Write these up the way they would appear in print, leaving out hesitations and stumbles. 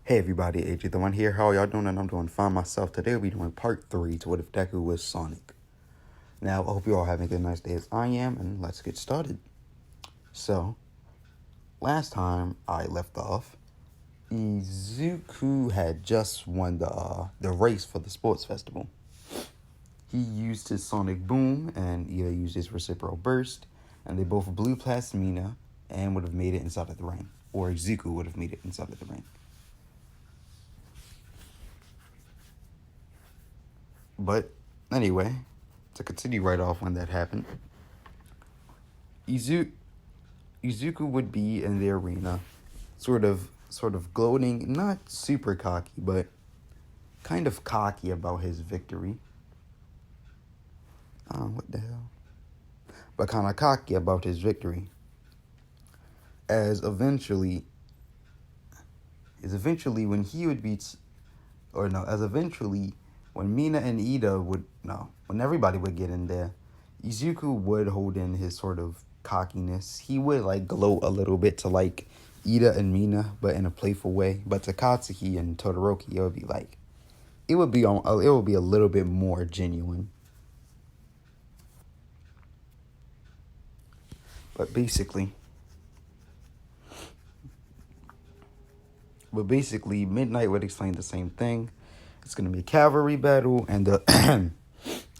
Hey everybody, AJ the One here. How y'all doing? And I'm doing fine myself. Today we'll be doing part 3 to What If Deku Was Sonic. Now, I hope you all having a good nice day as I am, and let's get started. So, last time I left off, Izuku had just won the race for the sports festival. He used his Sonic Boom, and Ida used his Reciprocal Burst, and they both blew past Mina and would have made it inside of the ring. Or Izuku would have made it inside of the ring. But anyway, to continue right off when that happened, Izuku would be in the arena, sort of gloating, not super cocky, but kind of cocky about his victory. What the hell? But kind of cocky about his victory. As eventually when he would beat, when Mina and Ida when everybody would get in there, Izuku would hold in his sort of cockiness. He would gloat a little bit to Ida and Mina, but in a playful way. But to Katsuki and Todoroki, it would be a little bit more genuine. But basically, Midnight would explain the same thing. It's going to be a cavalry battle, and and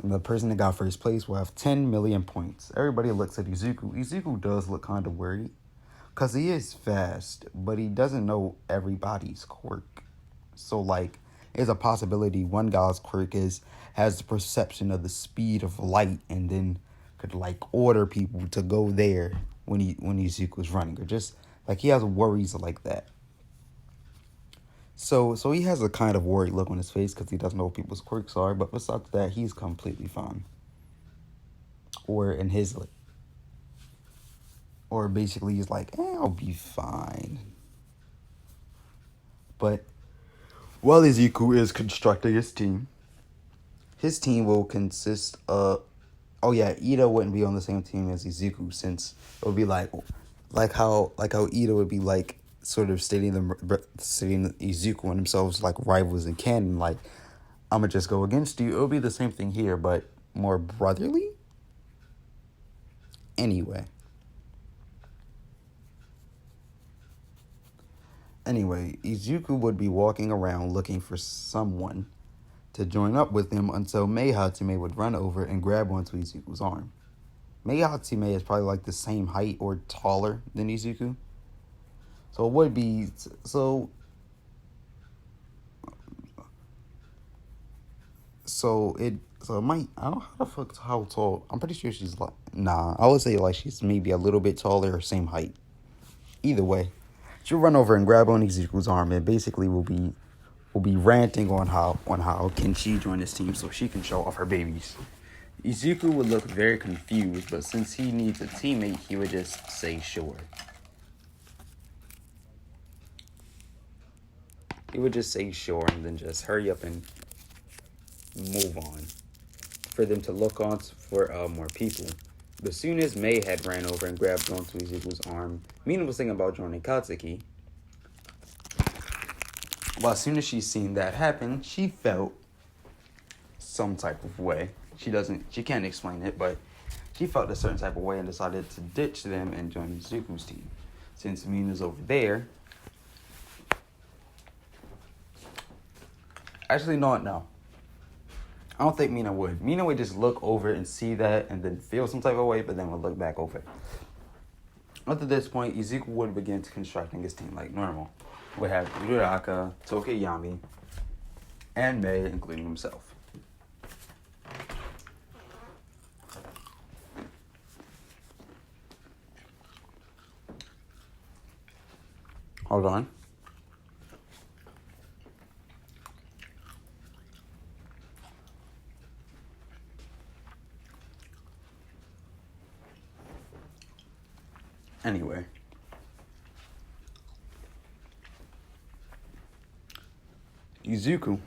the person that got first place will have 10 million points. Everybody looks at Izuku. Izuku does look kind of worried, because he is fast, but he doesn't know everybody's quirk. So, there's a possibility one guy's quirk has the perception of the speed of light, and then could, order people to go there when Izuku's running. Or just, he has worries like that. So he has a kind of worried look on his face because he doesn't know what people's quirks are. But besides that, he's completely fine. Or basically he's I'll be fine. But while Izuku is constructing his team will consist of... Oh yeah, Ida wouldn't be on the same team as Izuku, since it would be like how Ida would be sort of stating Izuku and themselves like rivals in canon, I'm gonna just go against you. It'll be the same thing here, but more brotherly. Anyway, Izuku would be walking around looking for someone to join up with him until Mei Hatsume would run over and grab onto Izuku's arm. Mei Hatsume is probably the same height or taller than Izuku. So it would be so it might, I don't know how tall. I'm pretty sure she's I would say she's maybe a little bit taller or same height. Either way, she'll run over and grab on Izuku's arm and basically will be ranting on how can she join this team so she can show off her babies. Izuku would look very confused, but since he needs a teammate, he would just say sure. He would just say sure and then just hurry up and move on for them to look on for more people. But as soon as Mei had ran over and grabbed onto Izuku's arm, Mina was thinking about joining Katsuki. Well, as soon as she seen that happen, she felt some type of way. She can't explain it, but she felt a certain type of way and decided to ditch them and join Izuku's team. Since Mina's over there. Actually, no. I don't think Mina would. Mina would just look over and see that and then feel some type of way, but then would look back over. Up to this point, Izuku would begin to constructing his team like normal. We have Uraraka, Tokiyami, and Mei, including himself. Hold on. Anyway. Izuku's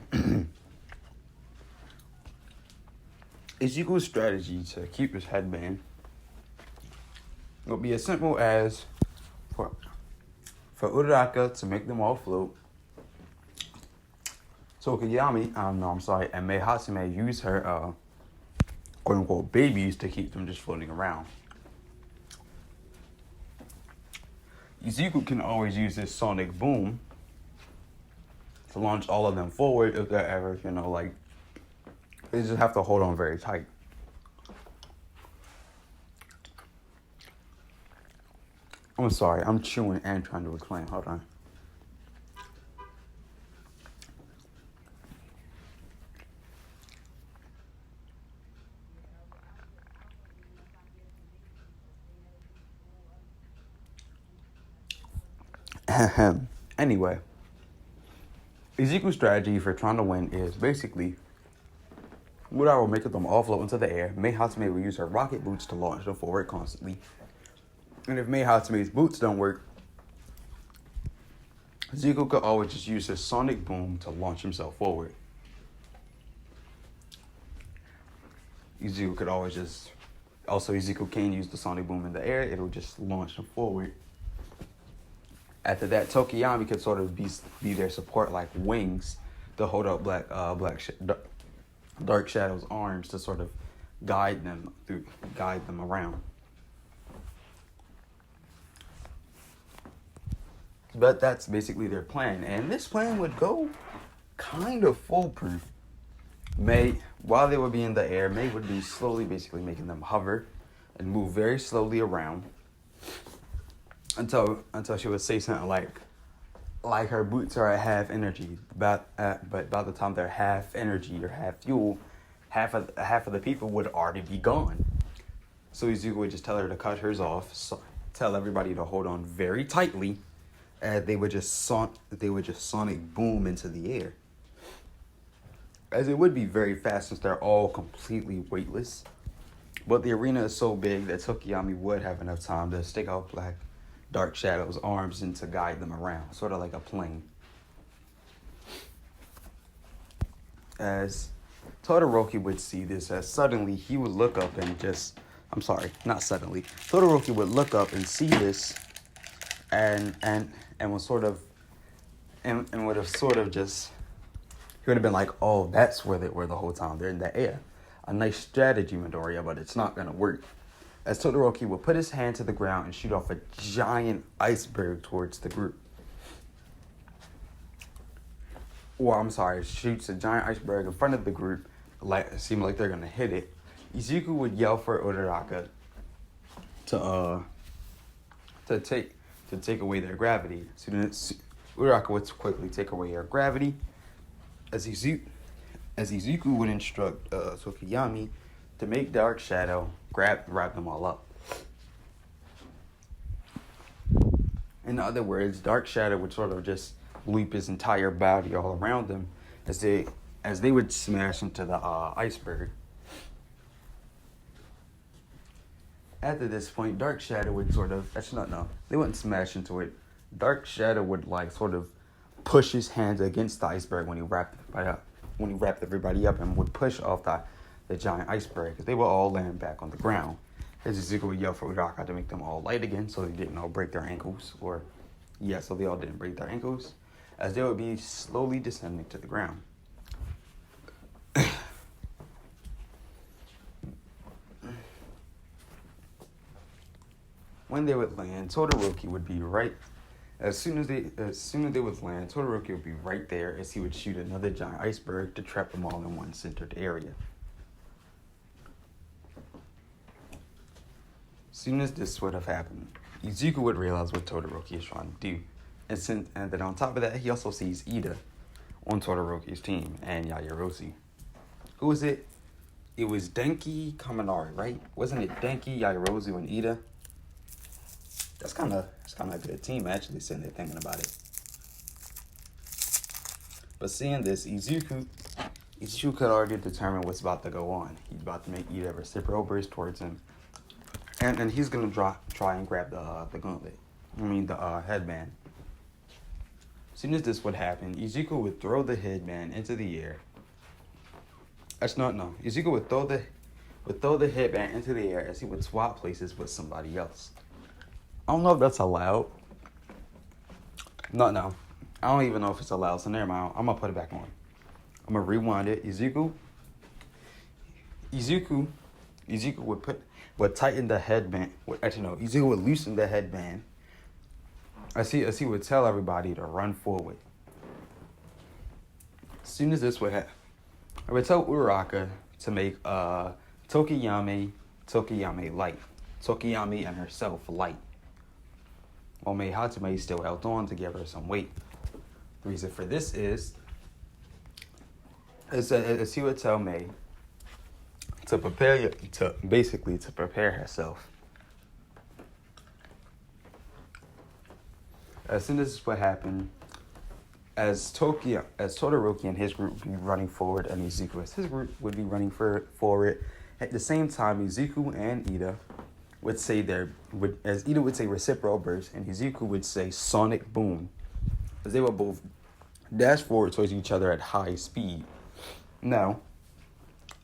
strategy to keep his headband would be as simple as for Uraraka to make them all float, Tokiyami, no, I'm sorry, and Mei Hatsume use her quote unquote babies to keep them just floating around. Izuku can always use this sonic boom to launch all of them forward if they're ever, like, they just have to hold on very tight. I'm sorry, I'm chewing and trying to explain. Hold on. Anyway, Izuku's strategy for trying to win is basically Murata will make them all float into the air. Mei Hatsume will use her rocket boots to launch them forward constantly. And if Mei Hatsume's boots don't work, Izuku could always just use his sonic boom to launch himself forward. Izuku could always just... Also, Izuku can use the sonic boom in the air. It'll just launch them forward. After that, Tokiyami could sort of be their support like wings to hold up Dark Shadow's arms to sort of guide them around. But that's basically their plan, and this plan would go kind of foolproof. While they would be in the air, Mei would be slowly basically making them hover and move very slowly around until she would say something like her boots are at half energy, but by the time they're half energy or half fuel, half of the people would already be gone. So Izuku would just tell her to cut hers off, tell everybody to hold on very tightly, and they would just sonic boom into the air. As it would be very fast since they're all completely weightless, but the arena is so big that Tokiyami would have enough time to stick out Dark Shadow's arms and to guide them around, sort of like a plane. As Todoroki would see this, as suddenly he would look up and just... I'm sorry, not suddenly. Todoroki would look up and see this and would sort of... And would have sort of just... He would have been like, oh, that's where they were the whole time. They're in the air. A nice strategy, Midoriya, but it's not going to work. As Todoroki would put his hand to the ground and shoot off a giant iceberg towards the group. Shoots a giant iceberg in front of the group, like it seemed like they're gonna hit it. Izuku would yell for Uraraka to take away their gravity. So then Uraraka would quickly take away her gravity. As Izuku would instruct Tokiyami to make Dark Shadow wrap them all up. In other words, Dark Shadow would sort of just loop his entire body all around them as they would smash into the iceberg. After this point, Dark Shadow would they wouldn't smash into it. Dark Shadow would sort of push his hands against the iceberg when he wrapped everybody up and would push off the giant iceberg, because they were all laying back on the ground. As Izuku would yell for Uraraka to make them all light again so they didn't all break their ankles. So they all didn't break their ankles, as they would be slowly descending to the ground. When they would land, Todoroki would be right. As soon as they would land, Todoroki would be right there as he would shoot another giant iceberg to trap them all in one centered area. As soon as this would have happened, Izuku would realize what Todoroki is trying to do. And then on top of that, he also sees Ida on Todoroki's team and Yaoyorozu. Who was it? It was Denki Kaminari, right? Wasn't it Denki, Yaoyorozu, and Ida? That's kind of a good team, actually, sitting there thinking about it. But seeing this, Izuku could already determine what's about to go on. He's about to make Ida reciprocal burst towards him. And he's going to try and grab the gauntlet. The headband. As soon as this would happen, Izuku would throw the headband into the air. Izuku would throw the headband into the air as he would swap places with somebody else. I don't know if that's allowed. No. I don't even know if it's allowed, so never mind. I'm going to put it back on. I'm gonna rewind it. Izuku would tighten the headband. Actually, no. Izuku would loosen the headband. As he would tell everybody to run forward. As soon as this would happen, I would tell Uraraka to make Tokiyami light. Tokiyami and herself light. While Mei Hatsume still held on to give her some weight. The reason for this is as he would tell Mei to prepare herself. As soon as this would happen, as Todoroki and his group would be running forward, and Izuku as his group would be running forward. At the same time, Izuku and Ida would say as Ida would say reciprocal burst, and Izuku would say sonic boom, as they would both dash forward towards each other at high speed. Now,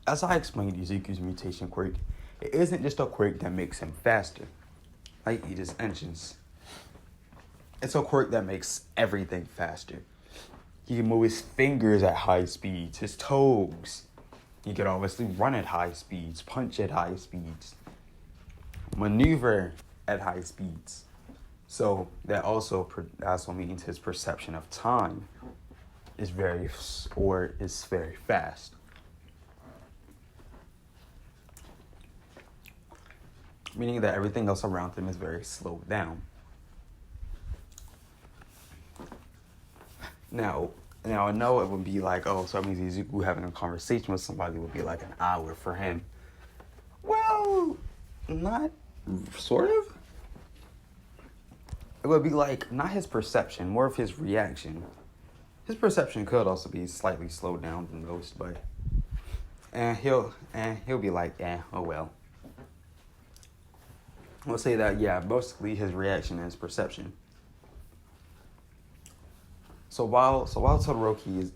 as I explained Izuku's mutation quirk, it isn't just a quirk that makes him faster, like Ida's engines. It's a quirk that makes everything faster. He can move his fingers at high speeds, his toes. He can obviously run at high speeds, punch at high speeds, maneuver at high speeds. So that also means his perception of time is very fast. Meaning that everything else around him is very slowed down. Now I know it would be like, oh, so that means Izuku having a conversation with somebody would be like an hour for him. Well, not sort of. It would be like not his perception, more of his reaction. His perception could also be slightly slowed down than most, but he'll be like, oh well. We'll say that, yeah, mostly his reaction and his perception. So while Todoroki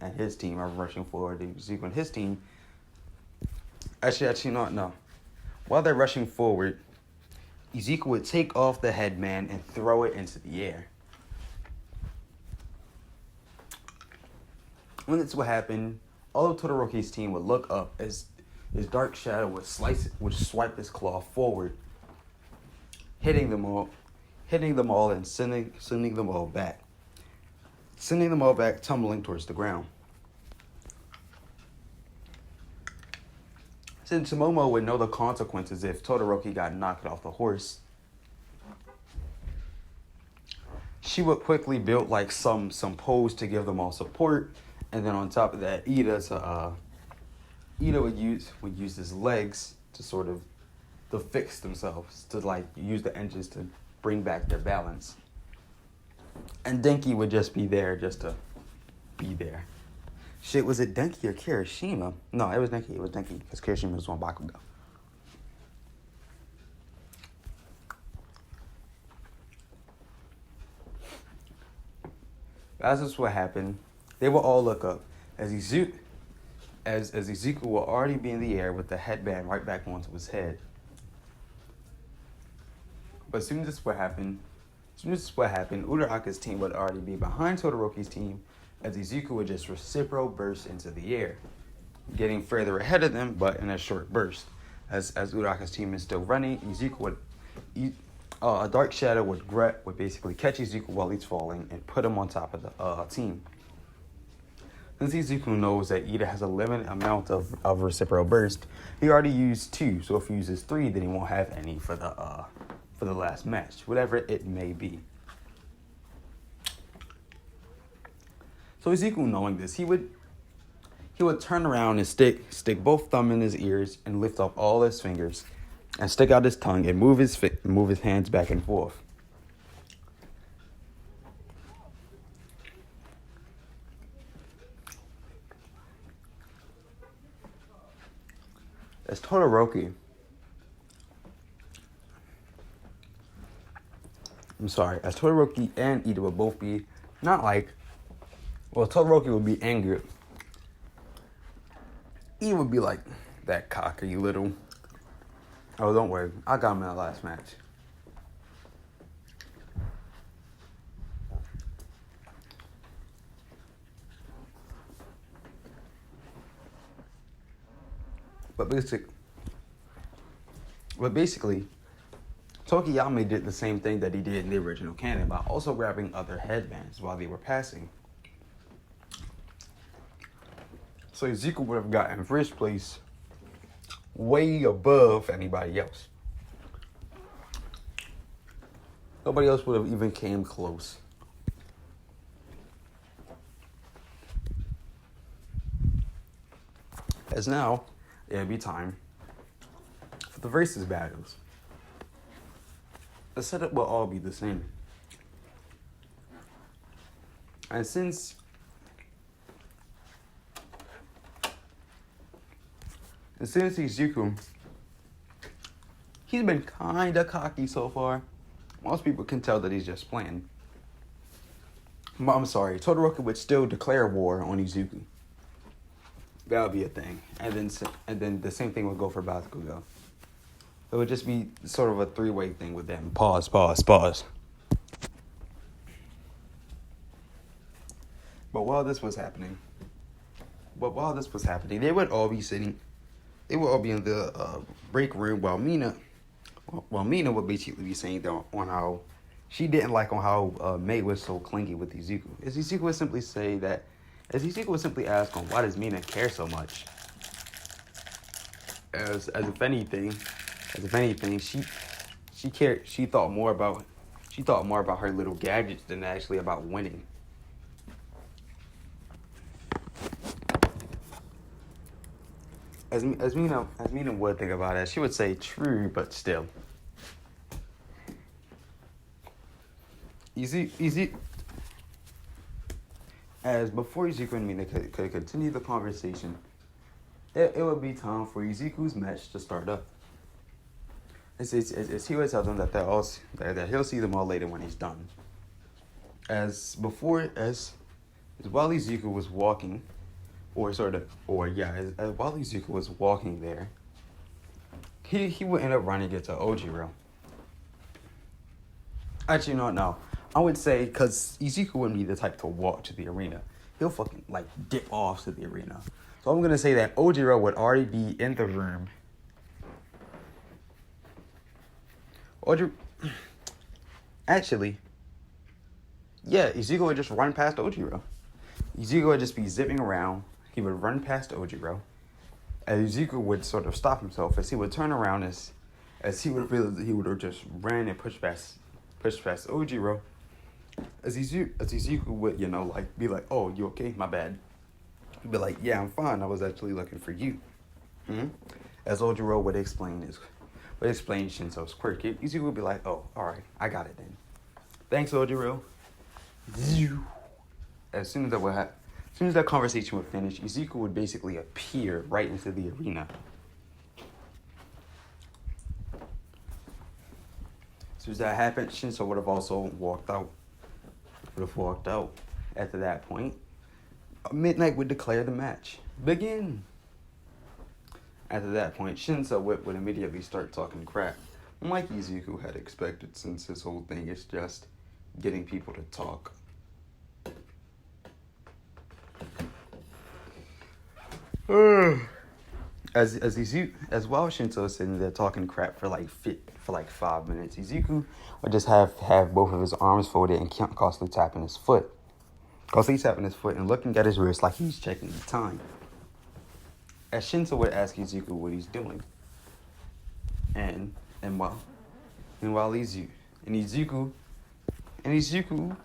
and his team are rushing forward, Izuku and his team, actually no. While they're rushing forward, Izuku would take off the headband and throw it into the air. When this would happen, all of Todoroki's team would look up as his dark shadow would swipe his claw forward, hitting them all and sending them all back. Sending them all back, tumbling towards the ground. Since Momo would know the consequences if Todoroki got knocked off the horse, she would quickly build like some pose to give them all support, and then on top of that, Ida would use his legs to fix themselves, to like use the engines to bring back their balance. And Denki would just be there just to be there. Shit, was it Denki or Kirishima? No, it was Denki. Because Kirishima was on Bakugo. As this would happen, they will all look up as Izuku will already be in the air with the headband right back onto his head. But as soon as this would happen, Uraraka's team would already be behind Todoroki's team, as Izuku would just reciprocal burst into the air, getting further ahead of them, but in a short burst. As Uraraka's team is still running, a dark shadow would basically catch Izuku while he's falling and put him on top of the team. Since Izuku knows that Ida has a limited amount of reciprocal burst, he already used 2. So if he uses 3, then he won't have any for the last match, whatever it may be. So Izuku, knowing this, he would turn around and stick both thumb in his ears and lift up all his fingers and stick out his tongue and move his hands back and forth. As Todoroki and Ida would both be Todoroki would be angry. Ida would be like, that cocker, you little. Oh, don't worry. I got him in the last match. But basically, Tokiyama did the same thing that he did in the original canon by also grabbing other headbands while they were passing. So Izuku would have gotten first place way above anybody else. Nobody else would have even came close. As now, it'll be time for the versus battles. The setup will all be the same. And since Izuku, he's been kinda cocky so far. Most people can tell that he's just playing. But I'm sorry, Todoroki would still declare war on Izuku. That would be a thing. And then the same thing would go for Bakugo. It would just be sort of a three-way thing with them. Pause. But while this was happening, they would all be in the break room while Mina would basically be saying on how she didn't like on how May was so clingy with Izuku. Izuku would simply ask on why does Mina care so much? As if anything, she thought more about her little gadgets than actually about winning. As Mina would think about it, she would say true, but still. Easy. As before Izuku and Mina could continue the conversation, it would be time for Izuku's match to start up. As he would tell them that he'll see them all later when he's done. As while Izuku was walking, while Izuku was walking there, he would end up running into Ojiro. Actually, no. I would say, because Izuku wouldn't be the type to walk to the arena. He'll fucking, dip off to the arena. So I'm going to say that Ojiro would already be in the room. Actually, yeah, Izuku would just run past Ojiro. Izuku would just be zipping around. He would run past Ojiro. And Izuku would sort of stop himself as he would turn around as he would realize that he would have just ran and pushed past Ojiro. As Izuku would, be like, oh, you okay? My bad. He'd be like, yeah, I'm fine. I was actually looking for you. As Ojiro would explain Shinso's quirk, Izuku would be like, oh, all right, I got it then. Thanks, Ojiro. As soon as that conversation would finish, Izuku would basically appear right into the arena. As soon as that happened, Shinso would have also walked out. After that point, Midnight would declare the match. Begin. After that point, Shinso would immediately start talking crap, like Izuku had expected, since his whole thing is just getting people to talk. As while Shinso is sitting there talking crap for 5 minutes, Izuku would just have both of his arms folded and constantly tapping his foot. And looking at his wrist like he's checking the time. As Shinso would ask Izuku what he's doing. And Izuku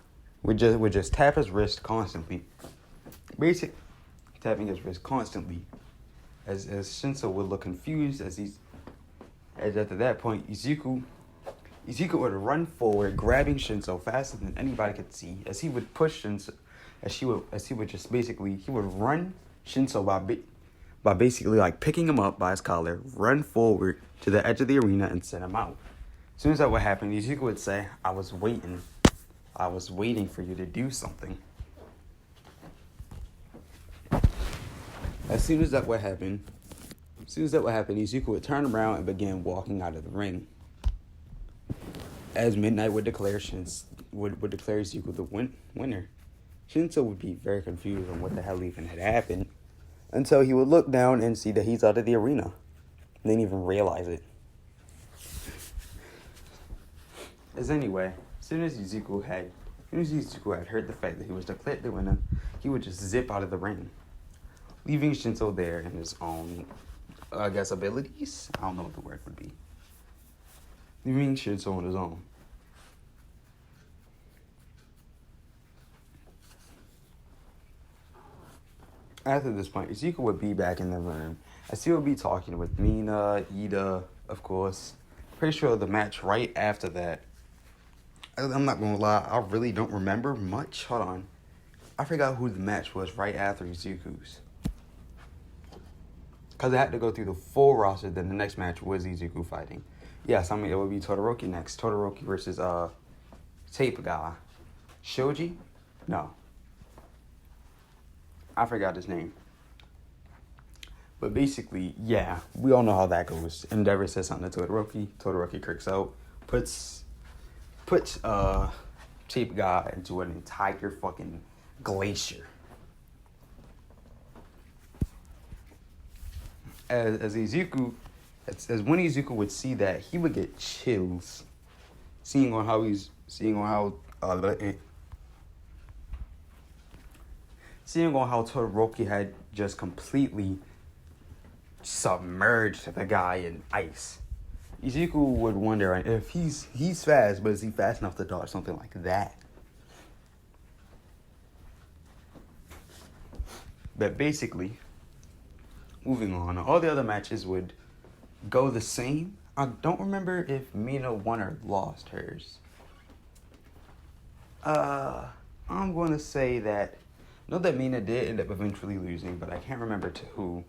would just tap his wrist constantly. Tapping his wrist constantly. As Shinso would look confused as after that point, Izuku would run forward, grabbing Shinso faster than anybody could see. As he would push Shinso, he would run Shinso by basically picking him up by his collar, run forward to the edge of the arena and send him out. As soon as that would happen, Izuku would say, I was waiting for you to do something. As soon as that would happen, Izuku would turn around and begin walking out of the ring. As Midnight would declare Izuku the winner. Shinso would be very confused on what the hell even had happened, until he would look down and see that he's out of the arena. They didn't even realize it. As anyway, as soon as Izuku had heard the fact that he was declared the winner, he would just zip out of the ring, leaving Shinso there in his own, I guess, abilities? I don't know what the word would be. Leaving Shinso on his own. After this point, Izuku would be back in the room, as he would be talking with Mina, Ida, of course. Pretty sure the match right after that, I'm not gonna lie, I really don't remember much. Hold on. I forgot who the match was right after Izuku's. Because I had to go through the full roster, then the next match was Izuku fighting. Yes, I mean, it would be Todoroki next. Todoroki versus, Tape Guy. Shoji? No. I forgot his name. But basically, yeah, we all know how that goes. Endeavor says something to Todoroki. Todoroki kicks out. Puts Tape Guy into an entire fucking glacier. As when Izuku would see that, he would get chills, seeing on how Todoroki had just completely submerged the guy in ice. Izuku would wonder if he's fast, but is he fast enough to dodge something like that? But basically, moving on, all the other matches would go the same. I don't remember if Mina won or lost hers. I'm going to say that, I know that Mina did end up eventually losing, but I can't remember to who.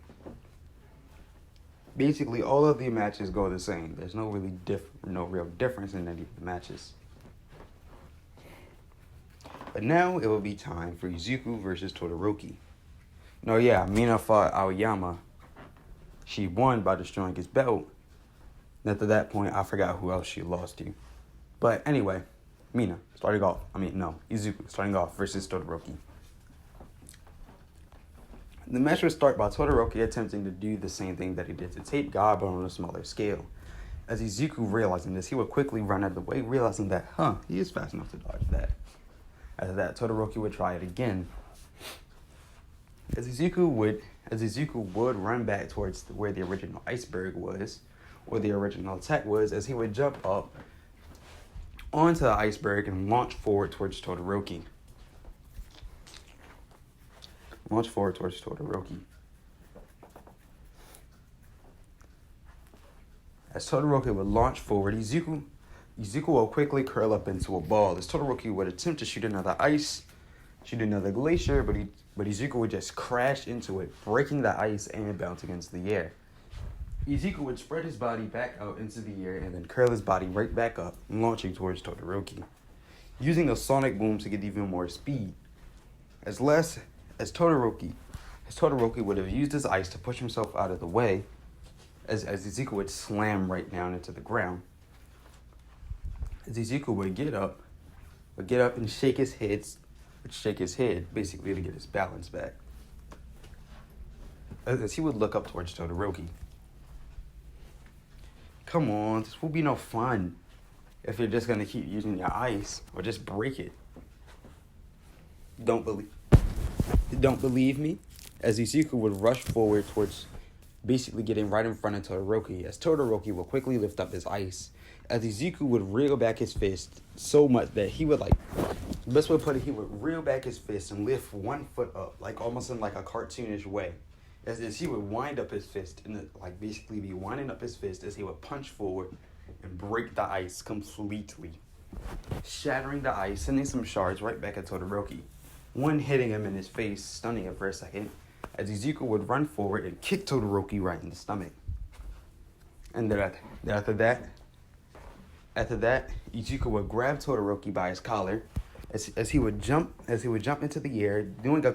Basically, all of the matches go the same. There's no real difference in any of the matches. But now it will be time for Izuku versus Todoroki. No, yeah, Mina fought Aoyama. She won by destroying his belt. And after that point, I forgot who else she lost to. But anyway, Izuku starting off versus Todoroki. The match would start by Todoroki attempting to do the same thing that he did to Tape Guy, but on a smaller scale. As Izuku realizing this, he would quickly run out of the way, realizing that, he is fast enough to dodge that. After that, Todoroki would try it again. As Izuku would run back towards where the original iceberg was, or the original attack was, as he would jump up onto the iceberg and launch forward towards Todoroki. As Todoroki would launch forward, Izuku will quickly curl up into a ball. As Todoroki would attempt to shoot another glacier, but Izuku would just crash into it, breaking the ice and bounce against the air. Izuku would spread his body back out into the air and then curl his body right back up, launching towards Todoroki, using a sonic boom to get even more speed. As Todoroki would have used his ice to push himself out of the way, as Izuku would slam right down into the ground. As Izuku would get up and shake his head, basically to get his balance back. As he would look up towards Todoroki. Come on, this will be no fun if you're just gonna keep using your ice, or just break it. Don't believe me? As Izuku would rush forward towards basically getting right in front of Todoroki, as Todoroki would quickly lift up his ice, as Izuku would reel back his fist so much that he would, the best way to put it, he would reel back his fist and lift one foot up, almost in a cartoonish way. As he would wind up his fist, basically be winding up his fist as he would punch forward and break the ice completely, shattering the ice, sending some shards right back at Todoroki, one hitting him in his face, stunning him for a second, as Izuku would run forward and kick Todoroki right in the stomach. And then after that, Izuku would grab Todoroki by his collar, as he would jump into the air, doing a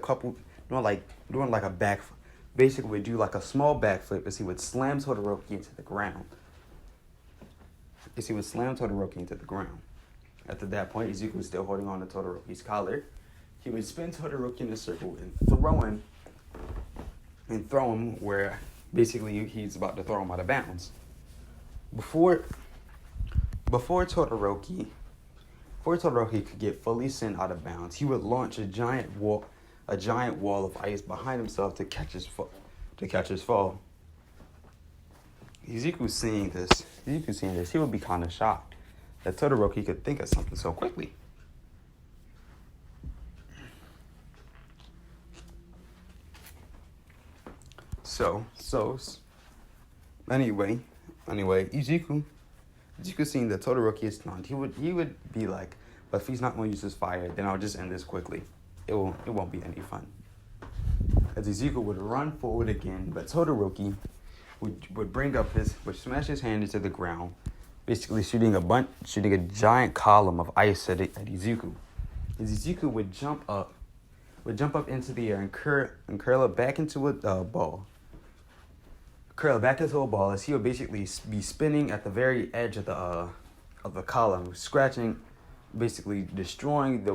back. Basically would do a small backflip as he would slam Todoroki into the ground. After that point, Izuku was still holding on to Todoroki's collar. He would spin Todoroki in a circle and throw him where Basically, he's about to throw him out of bounds. Before Todoroki could get fully sent out of bounds, he would launch a giant wall of ice behind himself to catch his fall. Izuku seeing this, he would be kind of shocked that Todoroki could think of something so quickly. Anyway, Izuku seeing that Todoroki is stunned, he would be like, but if he's not going to use his fire, then I'll just end this quickly. It won't be any fun. As Izuku would run forward again, but Todoroki would smash his hand into the ground, basically shooting a giant column of ice at Izuku. As Izuku would jump up into the air and curl it back into a ball. Curl back into a ball, as he would basically be spinning at the very edge of the column, scratching, basically destroying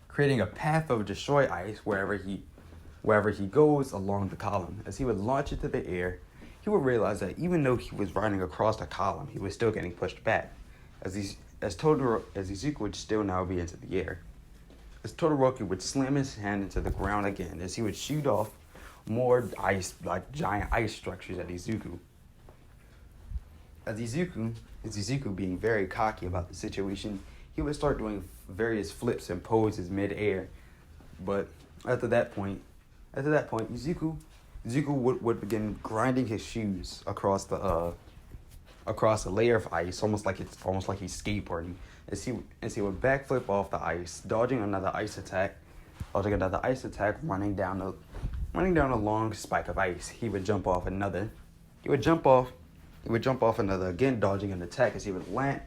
creating a path of destroy ice wherever he goes along the column. As he would launch into the air, he would realize that even though he was riding across the column, he was still getting pushed back, as Izuku would still now be into the air. As Todoroki would slam his hand into the ground again, as he would shoot off more ice, like giant ice structures at Izuku. As Izuku being very cocky about the situation, he would start doing various flips and poses mid-air. But after that point, Izuku would begin grinding his shoes across a layer of ice, almost like he's skateboarding. As he would backflip off the ice, dodging another ice attack, running down a long spike of ice. He would jump off another, again dodging an attack, as he would land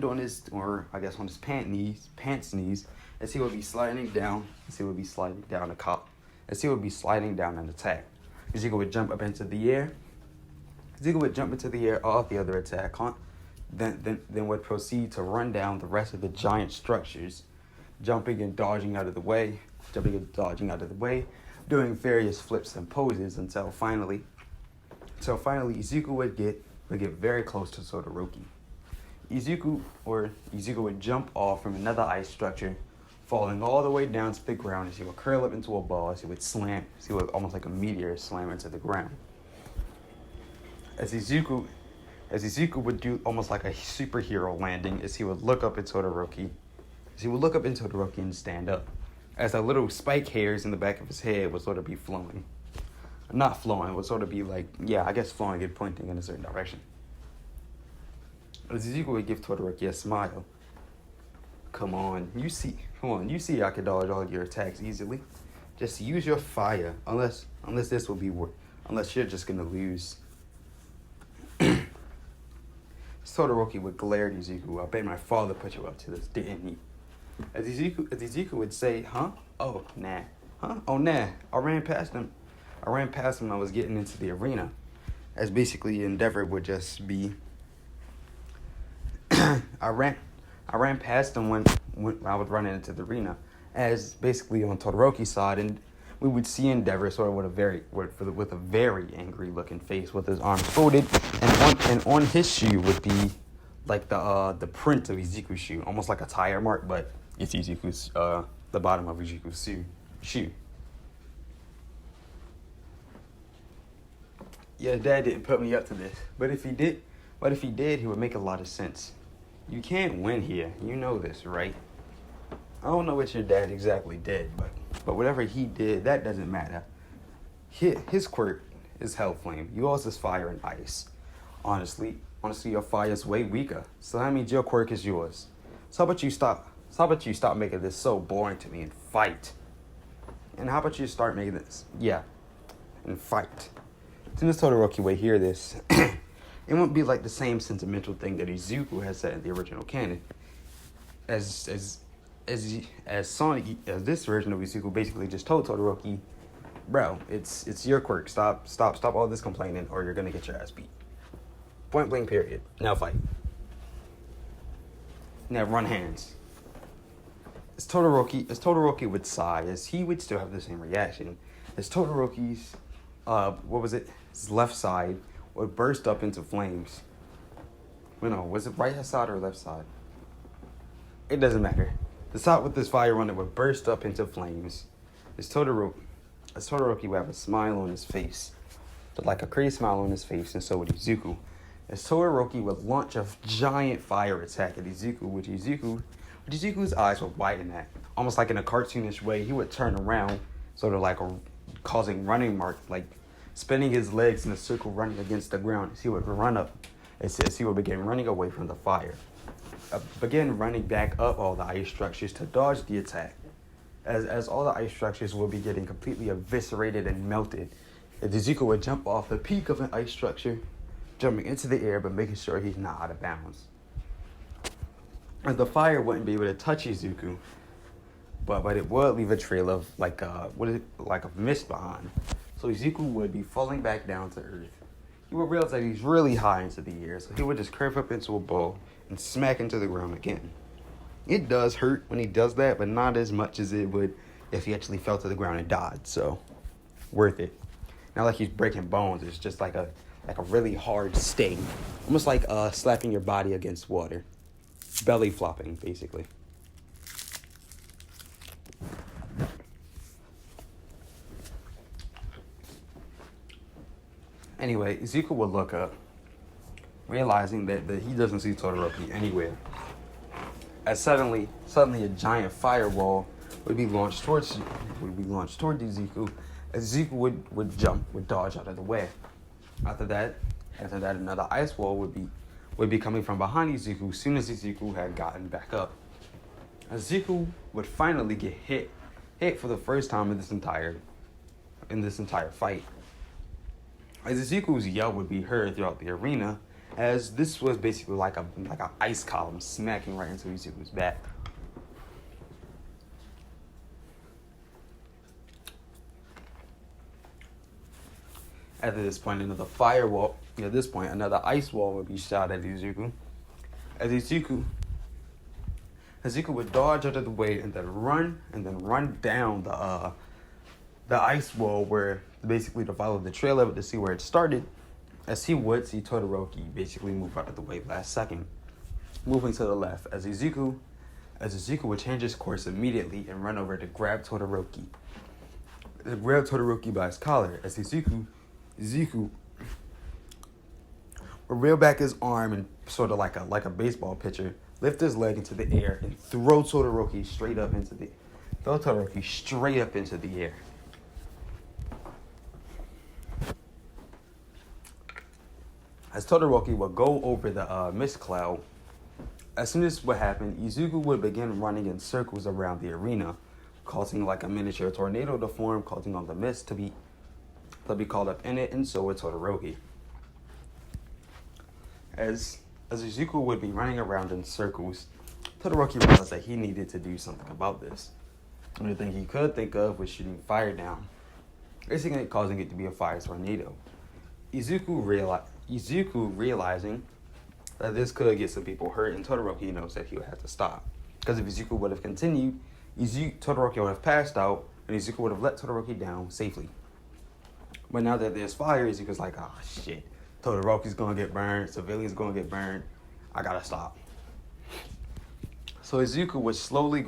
on his pants knees, as he would be sliding down an attack. Izuku would jump up into the air. Off the other attack, then would proceed to run down the rest of the giant structures, jumping and dodging out of the way, doing various flips and poses until finally Izuku would get very close to Todoroki. Izuku would jump off from another ice structure, falling all the way down to the ground, as he would curl up into a ball, as he would almost like a meteor slam into the ground. As Izuku would do almost like a superhero landing, as he would look up at Todoroki. And stand up, as the little spike hairs in the back of his head would sort of be flowing. Not flowing, would sort of be like, I guess flowing and pointing in a certain direction. As Izuku would give Todoroki a smile. Come on, you see I could dodge all your attacks easily. Just use your fire, unless you're just gonna lose. Todoroki would glare at Izuku. I bet my father put you up to this, didn't he? As Izuku would say, huh? Oh, nah. Huh? Oh, nah. I ran past him. I was getting into the arena. As basically Endeavor would just be... I ran past him when I was running into the arena. As basically on Todoroki's side, and we would see Endeavor sort of with a very angry looking face, with his arms folded, and on his shoe would be like the print of Izuku's shoe, almost like a tire mark, but it's Izuku's the bottom of Izuku's shoe. Yeah, Dad didn't put me up to this, but if he did, he would make a lot of sense. You can't win here. You know this, right? I don't know what your dad exactly did, but whatever he did, that doesn't matter. His quirk is Hell Flame. Yours is Fire and Ice. Honestly, your fire is way weaker. So that means your quirk is yours. So how about you stop making this so boring to me and fight? And how about you start making this, and fight? As soon as Todoroki would hear this, it won't be like the same sentimental thing that Izuku has said in the original canon. As this version of Izuku basically just told Todoroki, bro, it's your quirk. Stop all this complaining, or you're gonna get your ass beat. Point blank, period. Now fight. Now run hands. As Todoroki would sigh, as he would still have the same reaction, as Todoroki's, his left side would burst up into flames. Well, no, was it right side or left side? It doesn't matter. The side with this fire on it would burst up into flames. As Todoroki would have a smile on his face, like a crazy smile on his face, and so would Izuku. As Todoroki would launch a giant fire attack at Izuku, which Izuku's eyes would widen at. Almost like in a cartoonish way, he would turn around, sort of like causing running mark, like spinning his legs in a circle, running against the ground as he would run up, as he would begin running away from the fire. Begin running back up all the ice structures to dodge the attack. As all the ice structures will be getting completely eviscerated and melted, Izuku would jump off the peak of an ice structure, jumping into the air but making sure he's not out of bounds. And the fire wouldn't be able to touch Izuku, but it would leave a trail of like a mist behind. So Izuku would be falling back down to earth. He would realize that he's really high into the air, so he would just curve up into a ball and smack into the ground again. It does hurt when he does that, but not as much as it would if he actually fell to the ground and died. So, worth it. Not like he's breaking bones. It's just like a really hard sting, almost like slapping your body against water, belly flopping, basically. Anyway, Izuku would look up, realizing that he doesn't see Todoroki anywhere. As suddenly a giant firewall would be launched towards Izuku, as Izuku would dodge out of the way. After that, another ice wall would be coming from behind Izuku as soon as Izuku had gotten back up. Izuku would finally get hit for the first time in this entire fight. As Izuku's yell would be heard throughout the arena, as this was basically like a ice column smacking right into Izuku's back. At this point, another ice wall would be shot at Izuku. As Izuku would dodge out of the way and then run down the ice wall, where basically to follow the trail of it to see where it started, as he would see Todoroki basically move out of the way last second, moving to the left, as Izuku would change his course immediately and run over to grab Todoroki by his collar, as Izuku would reel back his arm and sort of like a baseball pitcher, lift his leg into the air and throw Todoroki straight up into the air. As Todoroki would go over the mist cloud, as soon as what happened, Izuku would begin running in circles around the arena, causing like a miniature tornado to form, causing all the mist to be caught up in it, and so would Todoroki. As Izuku would be running around in circles, Todoroki realized that he needed to do something about this. The only thing he could think of was shooting fire down, basically causing it to be a fire tornado. Izuku realizing that this could get some people hurt, and Todoroki knows that he would have to stop. Because if Izuku would have continued, Todoroki would have passed out, and Izuku would have let Todoroki down safely. But now that there's fire, Izuku's like, oh shit, Todoroki's gonna get burned, civilians gonna get burned, I gotta stop. So Izuku would slowly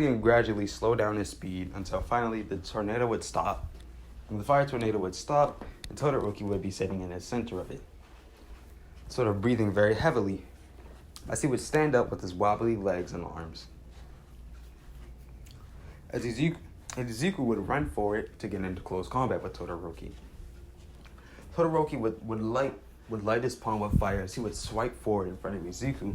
and gradually slow down his speed until finally the tornado would stop. And the fire tornado would stop, and Todoroki would be sitting in the center of it, sort of breathing very heavily, as he would stand up with his wobbly legs and arms. As Izuku would run forward to get into close combat with Todoroki. Todoroki would light his palm with fire as he would swipe forward in front of Izuku.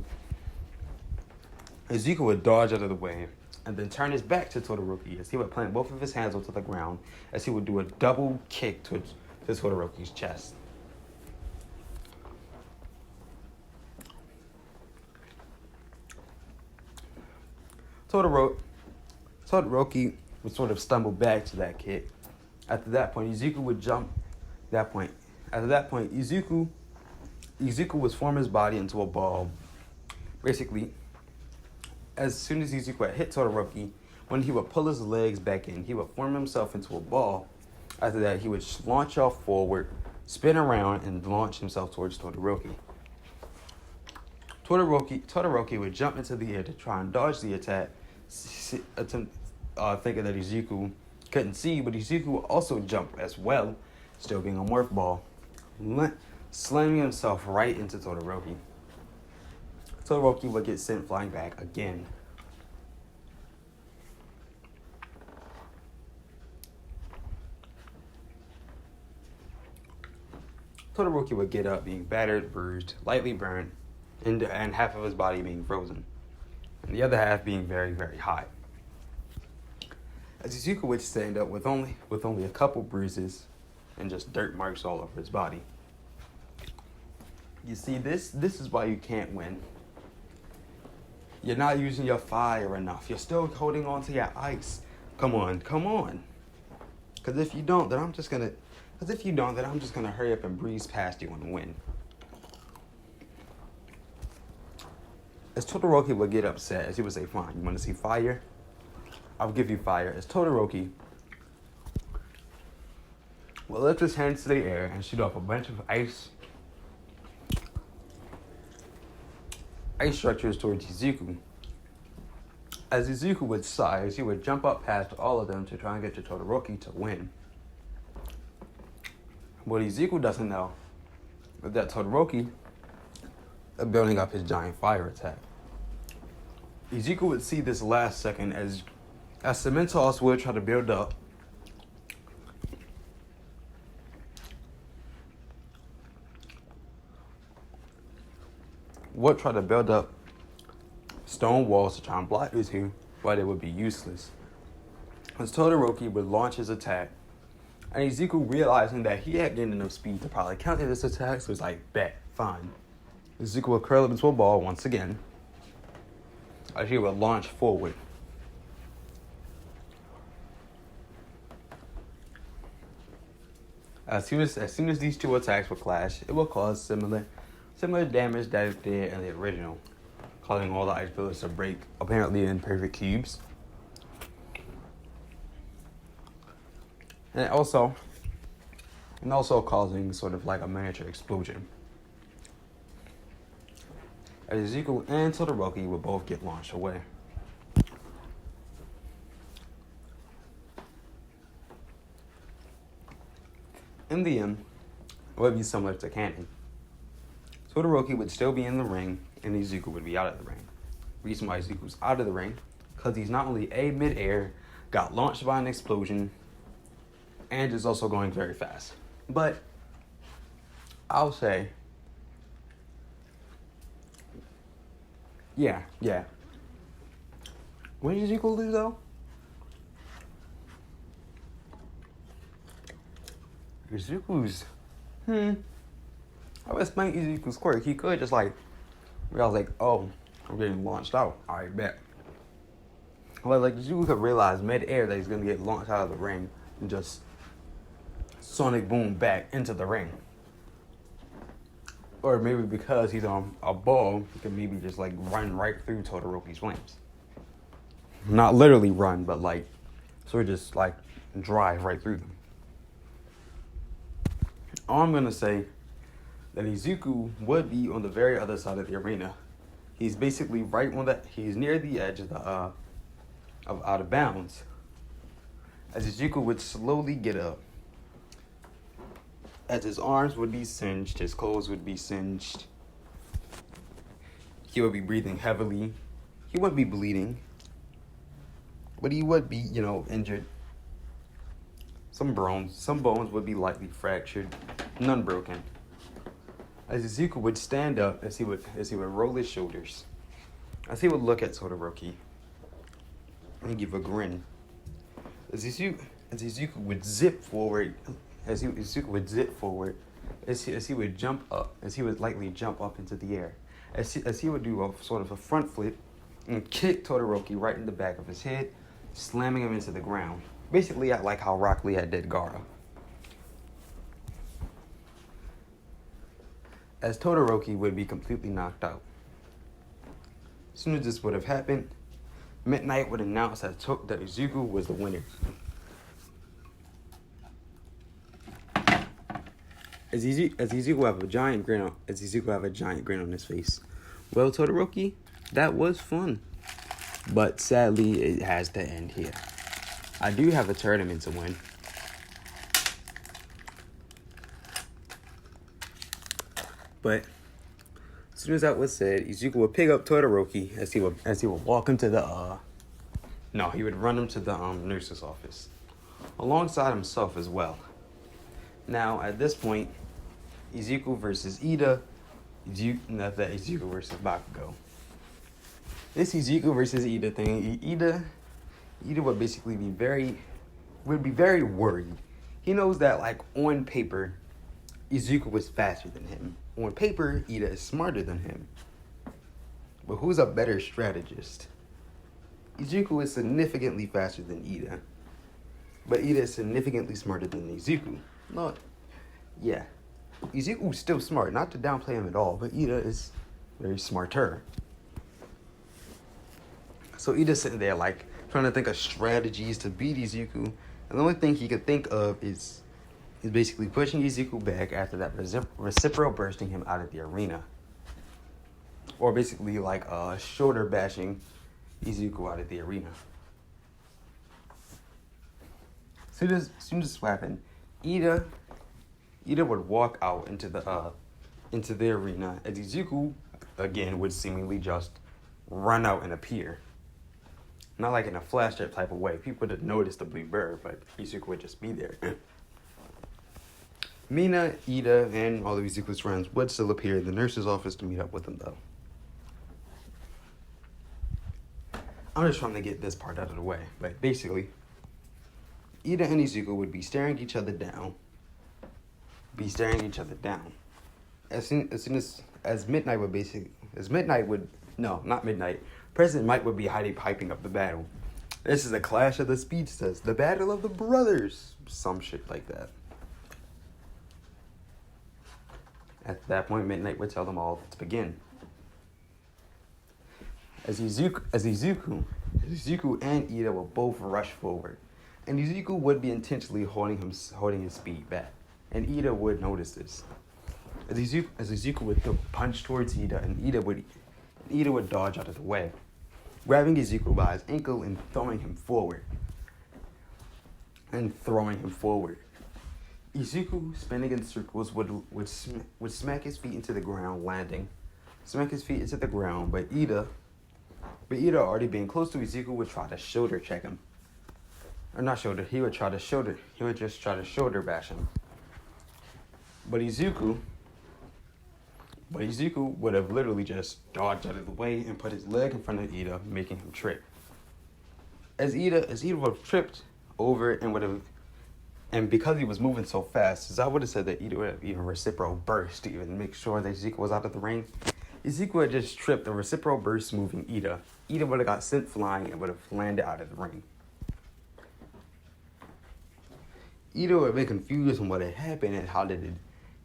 Izuku would dodge out of the way and then turn his back to Todoroki as he would plant both of his hands onto the ground as he would do a double kick to Todoroki's chest. Todoroki would sort of stumble back to that kick. After that point, Izuku would jump. After that point, Izuku would form his body into a ball. Basically, as soon as Izuku had hit Todoroki, When he would pull his legs back in, he would form himself into a ball. After that, he would launch off forward, spin around, and launch himself towards Todoroki. Todoroki would jump into the air to try and dodge the attack, thinking that Izuku couldn't see, but Izuku would also jump as well, still being a morph ball, slamming himself right into Todoroki. Todoroki would get sent flying back again. Todoroki would get up being battered, bruised, lightly burned, and half of his body being frozen, and the other half being very, very hot. As Izuku would stand up with only a couple bruises and just dirt marks all over his body. You see, this is why you can't win. You're not using your fire enough. You're still holding on to your ice. Come on. Because if you don't, then I'm just gonna hurry up and breeze past you and win. As Todoroki would get upset, as he would say, fine, you want to see fire? I'll give you fire. As Todoroki will lift his hands to the air and shoot off a bunch of ice structures towards Izuku. As Izuku would sigh, as he would jump up past all of them to try and get to Todoroki to win. What Izuku doesn't know is that Todoroki is building up his giant fire attack. Izuku would see this last second as Cementos would try to build up. Would try to build up stone walls to try and block Izuku, but it would be useless. As Todoroki would launch his attack, and Izuku, realizing that he had gained enough speed to probably counter this attack, so he's like, bet, fine. Izuku would curl up into a ball once again, as he would launch forward. As soon as these two attacks would clash, it will cause similar damage that it did in the original, causing all the ice pillars to break, apparently in perfect cubes. And also causing sort of like a miniature explosion. As Izuku and Todoroki would both get launched away. In the end, it would be similar to canon. Todoroki would still be in the ring, and Izuku would be out of the ring. Reason why Izuku's out of the ring, because he's not only mid-air, got launched by an explosion, and is also going very fast. But I'll say, yeah. When did Izuku lose though? Izuku's, I'll explain Izuku's quirk. He could just like, I was like, oh, I'm getting launched out. All right, bet. Well, like Izuku could realize mid-air that he's gonna get launched out of the ring and just sonic boom back into the ring. Or maybe because he's on a ball, he can maybe just like run right through Todoroki's flames. Not literally run, but like sort of just like drive right through them. All I'm gonna say that Izuku would be on the very other side of the arena. He's basically right on that. He's near the edge of the of out of bounds. As Izuku would slowly get up, as his arms would be singed, his clothes would be singed. He would be breathing heavily. He wouldn't be bleeding, but he would be, injured. Some bones would be lightly fractured, none broken. As Izuku would stand up, as he would roll his shoulders, as he would look at Todoroki and give a grin. As Izuku would zip forward, as he would jump up, as he would lightly jump up into the air, as he would do a sort of a front flip and kick Todoroki right in the back of his head, slamming him into the ground. Basically, like how Rock Lee had did Gaara. As Todoroki would be completely knocked out. As soon as this would have happened, Midnight would announce that Izuku was the winner. As Izuku have a giant grin on his face. Well, Todoroki, that was fun, but sadly it has to end here. I do have a tournament to win. But as soon as that was said, Izuku would pick up Todoroki as he would walk him to the he would run him to the nurse's office, alongside himself as well. Now at this point, Izuku versus Ida, Izuku versus Bakugo. This Izuku versus Ida thing, Ida would basically be very worried. He knows that, like, on paper, Izuku was faster than him. On paper, Ida is smarter than him. But who's a better strategist? Izuku is significantly faster than Ida. But Ida is significantly smarter than Izuku. No, yeah. Izuku's still smart, not to downplay him at all, but Ida is very smarter. So Ida's sitting there, like, trying to think of strategies to beat Izuku. And the only thing he could think of is basically pushing Izuku back after that reciprocal bursting him out of the arena. Or basically, like, shoulder bashing Izuku out of the arena. Soon as this happened, Ida would walk out into the arena, as Izuku again would seemingly just run out and appear. Not like in a flash type of way. People would notice the blue bird, but Izuku would just be there. Mina, Ida, and all of Izuku's friends would still appear in the nurse's office to meet up with him, though. I'm just trying to get this part out of the way. But basically, Ida and Izuku would be staring each other down. President Mike would be hyping up the battle. This is a clash of the speedsters, the battle of the brothers, some shit like that. At that point, Midnight would tell them all to begin. As Izuku and Ida will both rush forward, and Izuku would be intentionally holding his speed back, and Ida would notice this. As Izuku would throw a punch towards Ida, and Ida would dodge out of the way, grabbing Izuku by his ankle and throwing him forward. Izuku, spinning in circles, would smack his feet into the ground, but Ida, already being close to Izuku, would try to shoulder check him. Or not shoulder, he would just try to shoulder bash him. But Izuku would have literally just dodged out of the way and put his leg in front of Ida, making him trip. As Ida would have tripped over and because he was moving so fast, as I would have said that Ida would have even reciprocal burst to even make sure that Izuku was out of the ring. Izuku had just tripped and reciprocal burst moving Ida. Ida would have got sent flying and would have landed out of the ring. Ida would have been confused on what had happened and how did it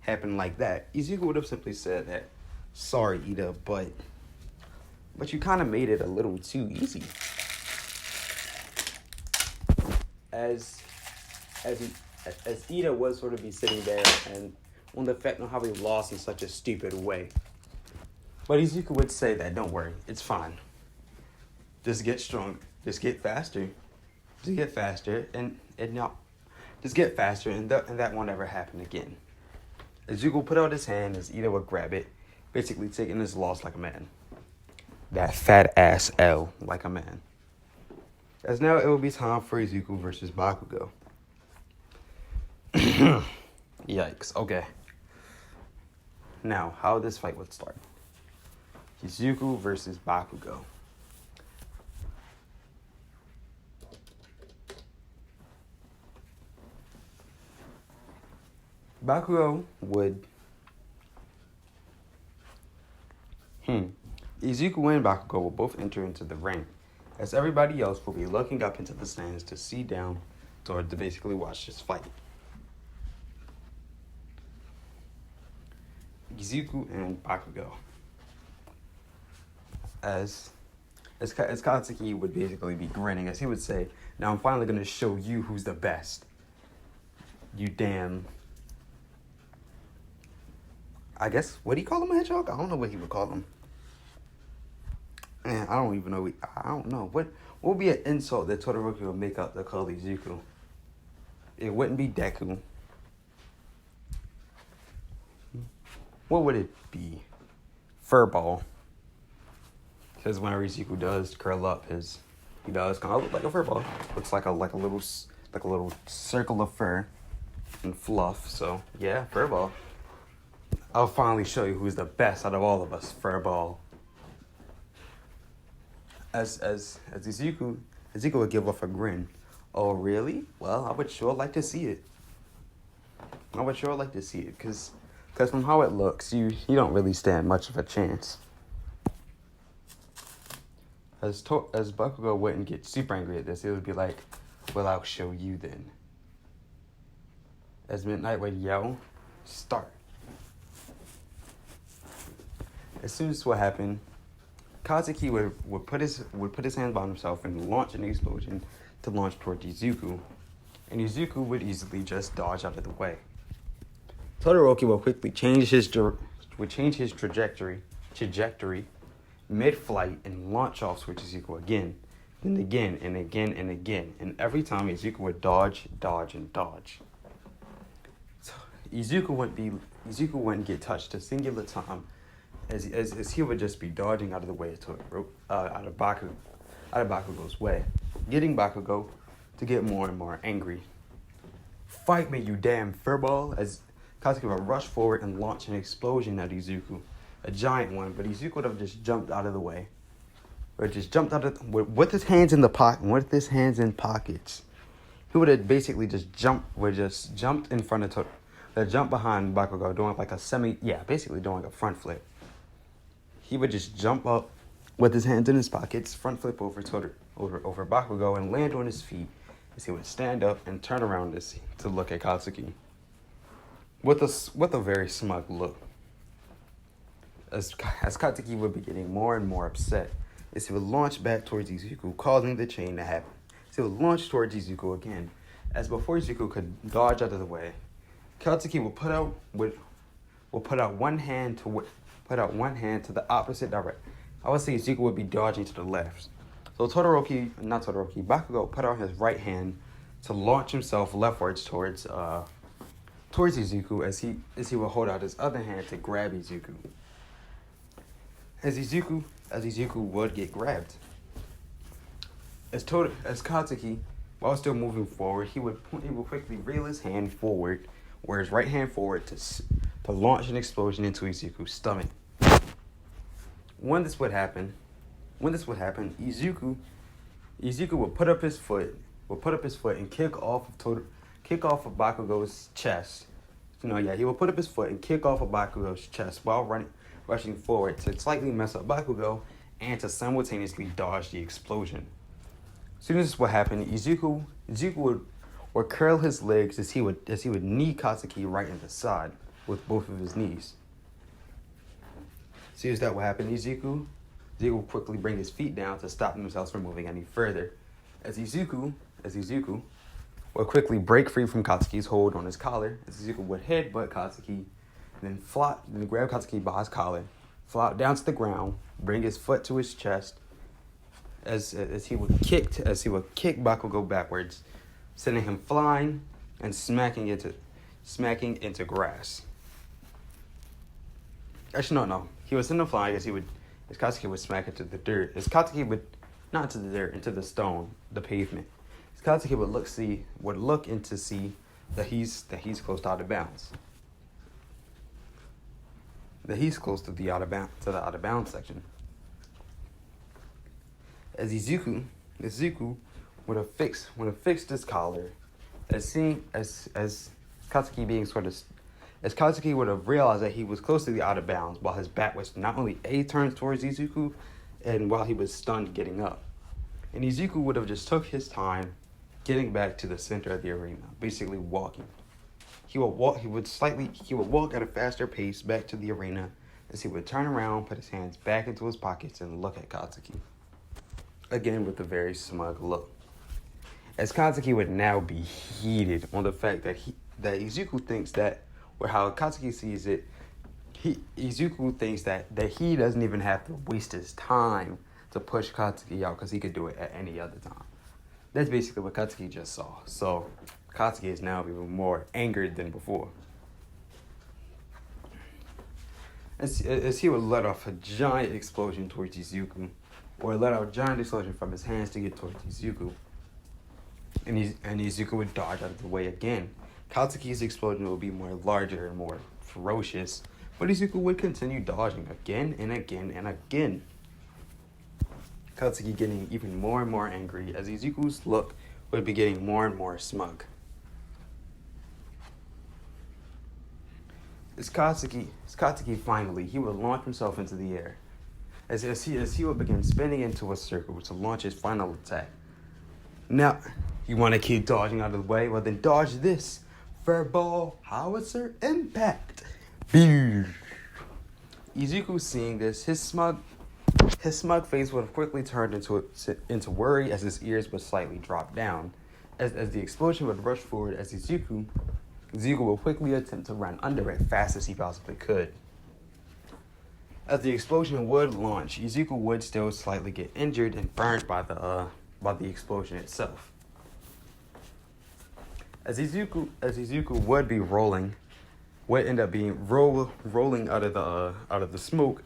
happen like that. Izuku would have simply said that, "Sorry, Ida, but you kind of made it a little too easy." As Ida would sort of be sitting there and on the fact of how he lost in such a stupid way. But Izuku would say that, "Don't worry, it's fine. Just get strong. Just get faster. Just get faster, and that won't ever happen again." Izuku put out his hand as Ida would grab it, basically taking his loss like a man. That fat ass L like a man. As now it will be time for Izuku versus Bakugo. Yikes, okay. Now, how this fight would start. Izuku versus Bakugo. Bakugo would... Izuku and Bakugo will both enter into the ring, as everybody else will be looking up into the stands to see down to basically watch this fight. Izuku and Bakugo. As as Katsuki would basically be grinning, as he would say, "Now I'm finally gonna show you who's the best. You damn." I guess, what do you call him, a hedgehog? I don't know what he would call him. Man, I don't even know. I don't know. What would be an insult that Todoroki would make up to call Izuku? It wouldn't be Deku. What would it be? Furball. Because whenever Izuku does curl up, he does kind of look like a furball. Looks like a little circle of fur and fluff. So yeah, furball. I'll finally show you who's the best out of all of us, furball. As Izuku would give off a grin. Oh really? Well, I would sure like to see it. Because from how it looks, you don't really stand much of a chance. As Bakugo wouldn't get super angry at this, it would be like, well, I'll show you then. As Midnight would yell, start. As soon as what happened, Katsuki would put his hands on himself and launch an explosion to launch toward Izuku, and Izuku would easily just dodge out of the way. Todoroki would quickly change his trajectory mid-flight and launch off towards Izuku again, then again and again and again, and every time Izuku would dodge, and dodge. So Izuku wouldn't get touched a singular time, as he would just be dodging out of the way out of Bakugo's way, getting Bakugo to get more and more angry. Fight me, you damn furball! As Katsuki would rush forward and launch an explosion at Izuku, a giant one, but Izuku would have just jumped out of the way, or just jumped out of with his hands in the pocket, with his hands in pockets. He would have basically just jumped in front of jumped behind Bakugo, doing like basically doing a front flip. He would just jump up with his hands in his pockets, front flip over Bakugo, and land on his feet as he would stand up and turn around to look at Katsuki with a very smug look. As Katsuki would be getting more and more upset, as he would launch back towards Izuku, causing the chain to happen. So he would launch towards Izuku again, as before Izuku could dodge out of the way, Katsuki would put out one hand to the opposite direction. I would say Izuku would be dodging to the left. So Bakugo put out his right hand to launch himself leftwards towards Izuku, as he would hold out his other hand to grab Izuku. As Izuku would get grabbed. As Katsuki, while still moving forward, he would quickly reel his hand forward, or his right hand forward to launch an explosion into Izuku's stomach. When this would happen, Izuku would put up his foot and kick off of Bakugo's chest. He would put up his foot and kick off of Bakugo's chest while rushing forward to slightly mess up Bakugo and to simultaneously dodge the explosion. As soon as this would happen, Izuku would curl his legs as he would knee Katsuki right in the side with both of his knees. As soon as that would happen, Izuku would quickly bring his feet down to stop themselves from moving any further. As Izuku would quickly break free from Katsuki's hold on his collar, as Izuku would headbutt Katsuki, then grab Katsuki by his collar, flop down to the ground, bring his foot to his chest, as he would kick Bakugo backwards, sending him flying and smacking into grass. Actually, no. He would send him flying as Katsuki would smack into the dirt. Not into the dirt, into the stone, the pavement. As Katsuki would look in to see that he's close to out of bounds. That he's close to the out of bounds section. As Izuku would have fixed his collar, as Katsuki would have realized that he was close to the out of bounds, while his back was not only turned towards Izuku, and while he was stunned getting up. And Izuku would have just took his time getting back to the center of the arena, basically walking. He would walk at a faster pace back to the arena, as he would turn around, put his hands back into his pockets, and look at Katsuki. again with a very smug look. As Katsuki would now be heated on the fact that Izuku thinks that, or how Katsuki sees it, Izuku thinks that he doesn't even have to waste his time to push Katsuki out because he could do it at any other time. That's basically what Katsuki just saw. So Katsuki is now even more angered than before. As he would let off a giant explosion towards Izuku, or let out a giant explosion from his hands to get towards Izuku, and Izuku would dodge out of the way again. Katsuki's explosion would be more larger and more ferocious, but Izuku would continue dodging again and again and again. Katsuki getting even more and more angry as Izuku's look would be getting more and more smug. As Katsuki finally, he would launch himself into the air. As he would begin spinning into a circle to launch his final attack. Now, you want to keep dodging out of the way? Well, then dodge this. Furball howitzer impact. Izuku seeing this, his smug face would have quickly turned into worry as his ears would slightly drop down. As the explosion would rush forward as Izuku will quickly attempt to run under it fast as he possibly could. As the explosion would launch, Izuku would still slightly get injured and burned by the explosion itself. As Izuku would be would end up being rolling out of the smoke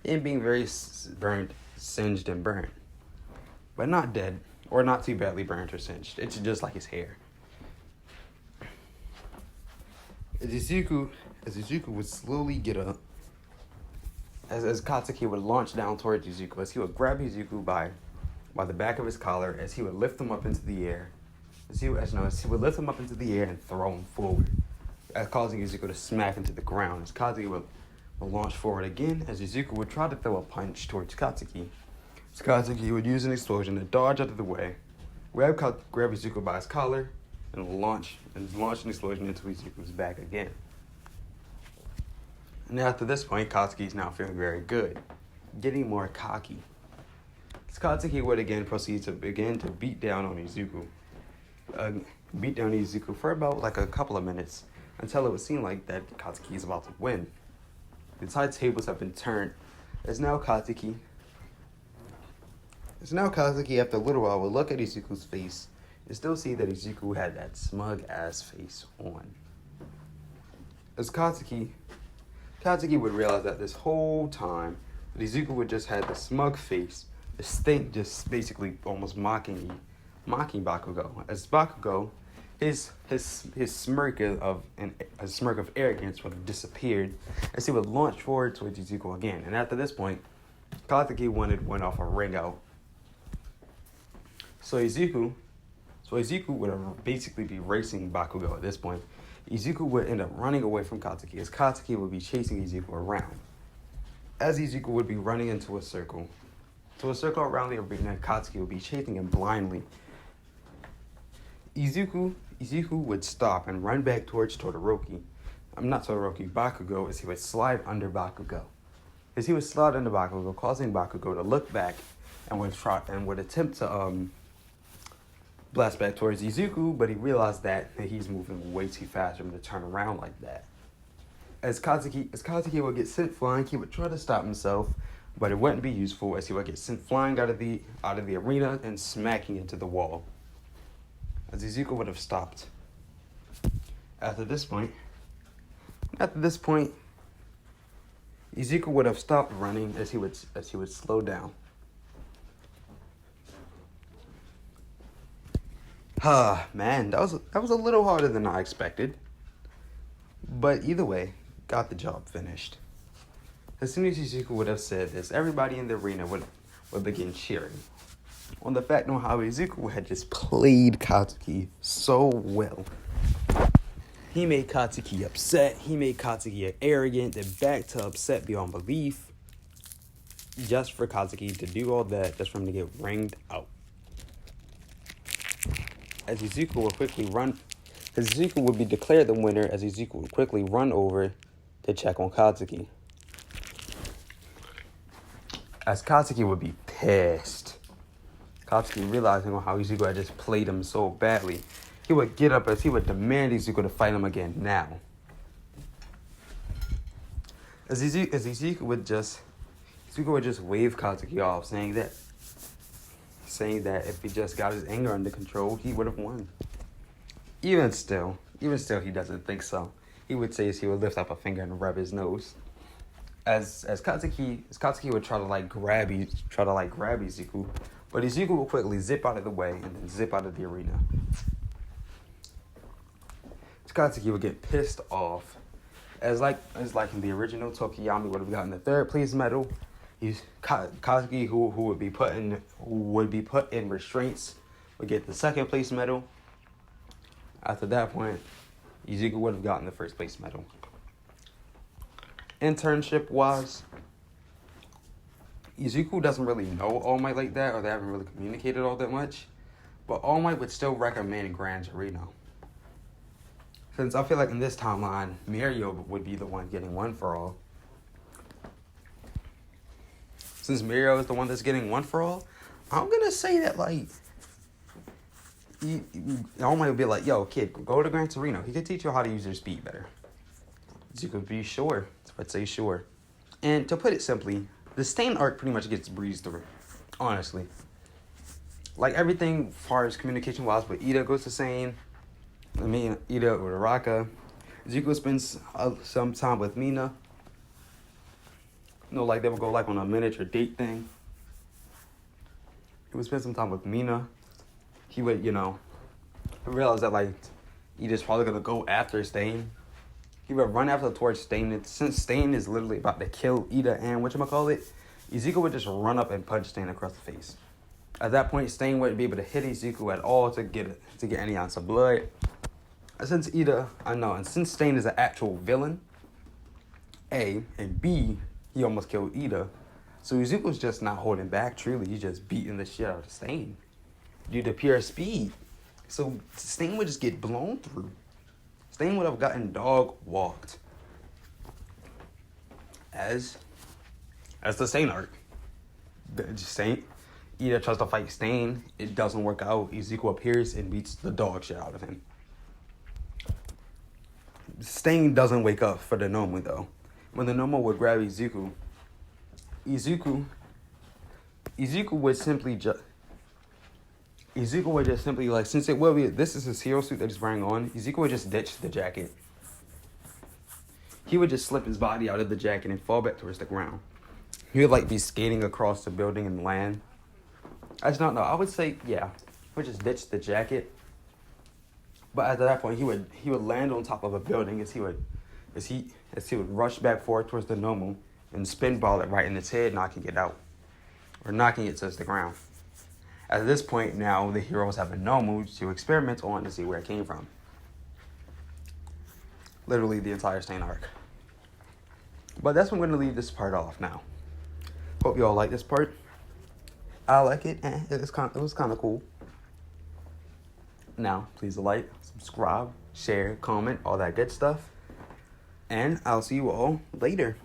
and being very singed and burnt, but not dead or not too badly burnt or singed. It's just like his hair. As Izuku would slowly get up, as Katsuki would launch down towards Izuku, as he would grab Izuku by the back of his collar, as he would lift him up into the air, as he would lift him up into the air and throw him forward, causing Izuku to smack into the ground. As Katsuki would launch forward again, as Izuku would try to throw a punch towards Katsuki. As Katsuki would use an explosion to dodge out of the way, grab Izuku by his collar, and launch an explosion into Izuku's back again. And after this point, Katsuki is now feeling very good, getting more cocky. As Katsuki would again proceed to beat down on Izuku. For about like a couple of minutes until it would seem like that Katsuki is about to win. The entire tables have been turned. As now Katsuki after a little while would look at Izuku's face and still see that Izuku had that smug ass face on. As Katsuki would realize that this whole time that Izuku would just had the smug face, this thing just basically almost mocking Bakugo. As Bakugo, his smirk of arrogance would have disappeared as he would launch forward towards Izuku again. And after this point, Katsuki went off a ring out. So Izuku would have basically be racing Bakugo at this point. Izuku would end up running away from Katsuki as Katsuki would be chasing Izuku around. As Izuku would be running into a circle around the arena, Katsuki would be chasing him blindly. Izuku would stop and run back towards Bakugo, as he would slide under Bakugo. Causing Bakugo to look back and would attempt to blast back towards Izuku, but he realized that he's moving way too fast for him to turn around like that. As Katsuki would get sent flying, he would try to stop himself, but it wouldn't be useful as he would get sent flying out of the arena and smacking into the wall. As Izuku would have stopped. After this point, Izuku would have stopped running as he would slow down. Man, that was a little harder than I expected. But either way, got the job finished. As soon as Izuku would have said this, everybody in the arena would begin cheering. On how Izuku had just played Katsuki so well. He made Katsuki upset. He made Katsuki arrogant and back to upset beyond belief. Just for Katsuki to do all that, just for him to get ringed out. As Izuku would be declared the winner, as Izuku would quickly run over to check on Katsuki. As Katsuki would be pissed. Katsuki, realizing how Izuku had just played him so badly, he would get up as he would demand Izuku to fight him again now. As Izuku would just wave Katsuki off, saying that if he just got his anger under control, he would have won. Even still, he doesn't think so. He would say he would lift up a finger and rub his nose. As Katsuki would try to grab Izuku, but Izuku would quickly zip out of the way and then zip out of the arena. Katsuki would get pissed off. As in the original, Tokiyami would have gotten the 3rd place medal. Katsuki, who would be put in restraints, would get the 2nd place medal. After that point, Izuku would have gotten the 1st place medal. Internship wise, Izuku doesn't really know All Might like that, or they haven't really communicated all that much. But All Might would still recommend Gran Torino. Since I feel like in this timeline, Mirio would be the one getting one for all. Since Mirio is the one that's getting one for all, I'm gonna say that All Might would be like, yo, kid, go to Gran Torino. He could teach you how to use your speed better. You could be sure. I'd say sure. And to put it simply, the Stain arc pretty much gets breezed through. Honestly. Everything as far as communication-wise, but Ida goes to Stain. Ida or Araka. Izuku spends some time with Mina. They would go on a miniature date thing. He would spend some time with Mina. He would, realize that Ida's probably gonna go after Stain. He would run after towards Stain. And since Stain is literally about to kill Ida and Izuku would just run up and punch Stain across the face. At that point, Stain wouldn't be able to hit Izuku at all to get any ounce of blood. Since Stain is an actual villain, A, and B, he almost killed Ida. So Izuku's just not holding back, truly. He's just beating the shit out of Stain due to pure speed. So Stain would just get blown through. Stain would have gotten dog walked. As the Stain arc. Ida tries to fight Stain. It doesn't work out. Izuku appears and beats the dog shit out of him. Stain doesn't wake up for the Nomu though. When the Nomu would grab Izuku would simply just since it will be, this is his hero suit that he's wearing on, Izuku would just ditch the jacket. He would just slip his body out of the jacket and fall back towards the ground. He would be skating across the building and land. I would say, yeah, he would just ditch the jacket. But at that point, he would land on top of a building as he would rush back forward towards the Nomu and spin ball it right in its head, knocking it out. Or knocking it to the ground. At this point now, the heroes have a Nomu to experiment on to see where it came from. Literally the entire Stain arc. But that's when I'm going to leave this part off now. Hope you all like this part. I like it. It was kind of cool. Now, please like, subscribe, share, comment, all that good stuff. And I'll see you all later.